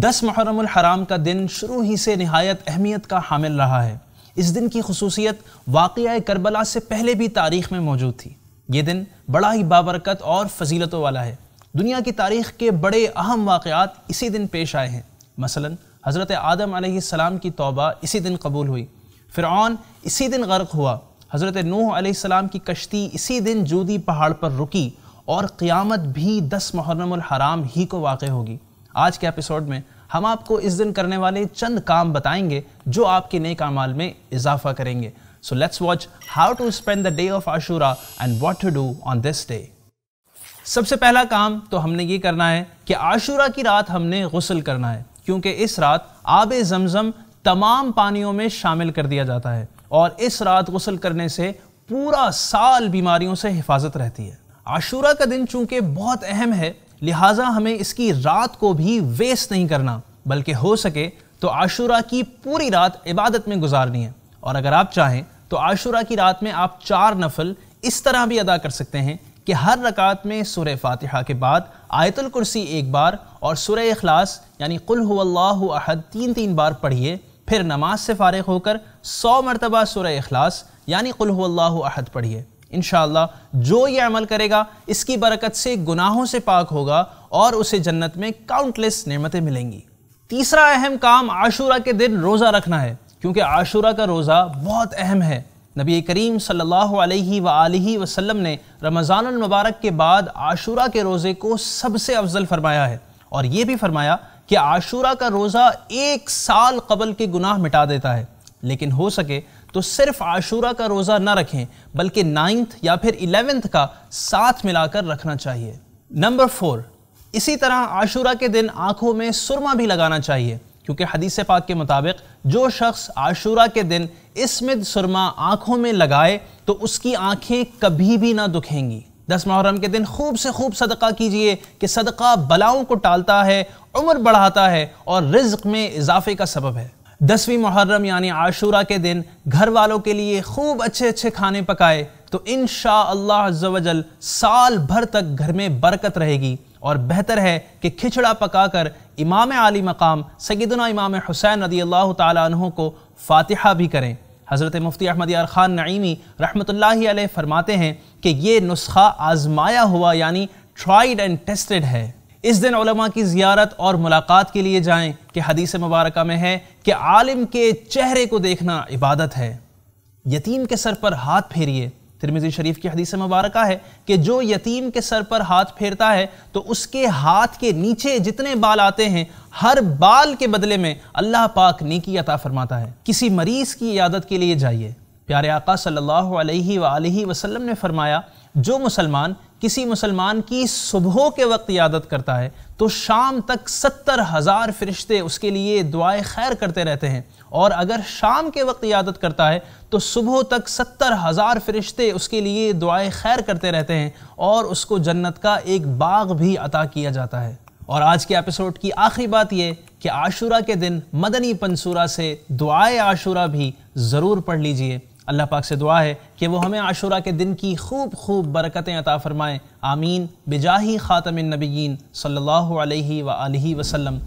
10 محرم الحرام کا دن شروع ہی سے نہایت اہمیت کا حامل رہا ہے۔ اس دن کی خصوصیت واقعہ کربلا سے پہلے بھی تاریخ میں موجود تھی۔ یہ دن بڑا ہی بابرکت اور فضیلتوں والا ہے۔ دنیا کی تاریخ کے بڑے اہم واقعات اسی دن پیش آئے ہیں۔ مثلا حضرت آدم علیہ السلام کی توبہ اسی دن قبول ہوئی، فرعون اسی دن غرق ہوا، حضرت نوح علیہ السلام کی کشتی اسی دن جودی پہاڑ پر رکی، اور قیامت بھی 10 محرم الحرام ہی کو واقع ہوگی۔ آج کے ایپیسوڈ میں ہم آپ کو اس دن کرنے والے چند کام بتائیں گے جو آپ کے نیک اعمال میں اضافہ کریں گے۔ So let's watch how to spend the day of Ashura and what to do on this day۔ سب سے پہلا کام تو ہم نے یہ کرنا ہے کہ عاشورہ کی رات ہم نے غسل کرنا ہے، کیونکہ اس رات آب زمزم تمام پانیوں میں شامل کر دیا جاتا ہے، اور اس رات غسل کرنے سے پورا سال بیماریوں سے حفاظت رہتی ہے۔ عاشورہ کا دن چونکہ بہت اہم ہے، لہٰذا ہمیں اس کی رات کو بھی ویسٹ نہیں کرنا، بلکہ ہو سکے تو عاشورہ کی پوری رات عبادت میں گزارنی ہے۔ اور اگر آپ چاہیں تو عاشورہ کی رات میں آپ 4 نفل اس طرح بھی ادا کر سکتے ہیں کہ ہر رکعت میں سورہ فاتحہ کے بعد آیت الکرسی 1 بار اور سورہ اخلاص یعنی قل هو اللہ احد 3 بار پڑھیے، پھر نماز سے فارغ ہو کر 100 مرتبہ سورہ اخلاص یعنی قل هو اللہ احد پڑھیے۔ انشاءاللہ جو یہ عمل کرے گا اس کی برکت سے گناہوں سے پاک ہوگا اور اسے جنت میں کاؤنٹلیس نعمتیں ملیں گی۔ تیسرا اہم کام عاشورہ کے دن روزہ رکھنا ہے، کیونکہ عاشورہ کا روزہ بہت اہم ہے۔ نبی کریم صلی اللہ علیہ وآلہ وسلم نے رمضان المبارک کے بعد عاشورہ کے روزے کو سب سے افضل فرمایا ہے، اور یہ بھی فرمایا کہ عاشورہ کا روزہ 1 سال قبل کے گناہ مٹا دیتا ہے۔ لیکن ہو سکے تو صرف عاشورہ کا روزہ نہ رکھیں، بلکہ 9 یا پھر 11 کا ساتھ ملا کر رکھنا چاہیے۔ نمبر 4، اسی طرح عاشورہ کے دن آنکھوں میں سرما بھی لگانا چاہیے، کیونکہ حدیث پاک کے مطابق جو شخص عاشورہ کے دن اسمد سرما آنکھوں میں لگائے تو اس کی آنکھیں کبھی بھی نہ دکھیں گی۔ 10 محرم کے دن خوب سے خوب صدقہ کیجئے کہ صدقہ بلاؤں کو ٹالتا ہے، عمر بڑھاتا ہے اور رزق میں اضافے کا سبب ہے۔ 10ویں محرم یعنی عاشورہ کے دن گھر والوں کے لیے خوب اچھے کھانے پکائے تو انشاءاللہ عز و جل سال بھر تک گھر میں برکت رہے گی، اور بہتر ہے کہ کھچڑا پکا کر امام عالی مقام سیدنا امام حسین رضی اللہ تعالیٰ عنہ کو فاتحہ بھی کریں۔ حضرت مفتی احمد یار خان نعیمی رحمۃ اللہ علیہ فرماتے ہیں کہ یہ نسخہ آزمایا ہوا یعنی ٹرائیڈ اینڈ ٹیسٹڈ ہے۔ اس دن علماء کی زیارت اور ملاقات کے لیے جائیں کہ حدیث مبارکہ میں ہے کہ عالم کے چہرے کو دیکھنا عبادت ہے۔ یتیم کے سر پر ہاتھ پھیریے۔ ترمذی شریف کی حدیث مبارکہ ہے کہ جو یتیم کے سر پر ہاتھ پھیرتا ہے تو اس کے ہاتھ کے نیچے جتنے بال آتے ہیں ہر بال کے بدلے میں اللہ پاک نیکی عطا فرماتا ہے۔ کسی مریض کی عیادت کے لیے جائیے۔ پیارے آقا صلی اللہ علیہ وآلہ وسلم نے فرمایا جو مسلمان کسی مسلمان کی صبح کے وقت عیادت کرتا ہے تو شام تک 70,000 فرشتے اس کے لیے دعائے خیر کرتے رہتے ہیں، اور اگر شام کے وقت عیادت کرتا ہے تو صبح تک 70,000 فرشتے اس کے لیے دعائے خیر کرتے رہتے ہیں، اور اس کو جنت کا ایک باغ بھی عطا کیا جاتا ہے۔ اور آج کے ایپیسوڈ کی آخری بات یہ کہ عاشورہ کے دن مدنی پنسورہ سے دعائے عاشورہ بھی ضرور پڑھ لیجئے۔ اللہ پاک سے دعا ہے کہ وہ ہمیں عاشورہ کے دن کی خوب برکتیں عطا فرمائیں۔ آمین بجاہ خاتم النبیین صلی اللہ علیہ وآلہ وسلم۔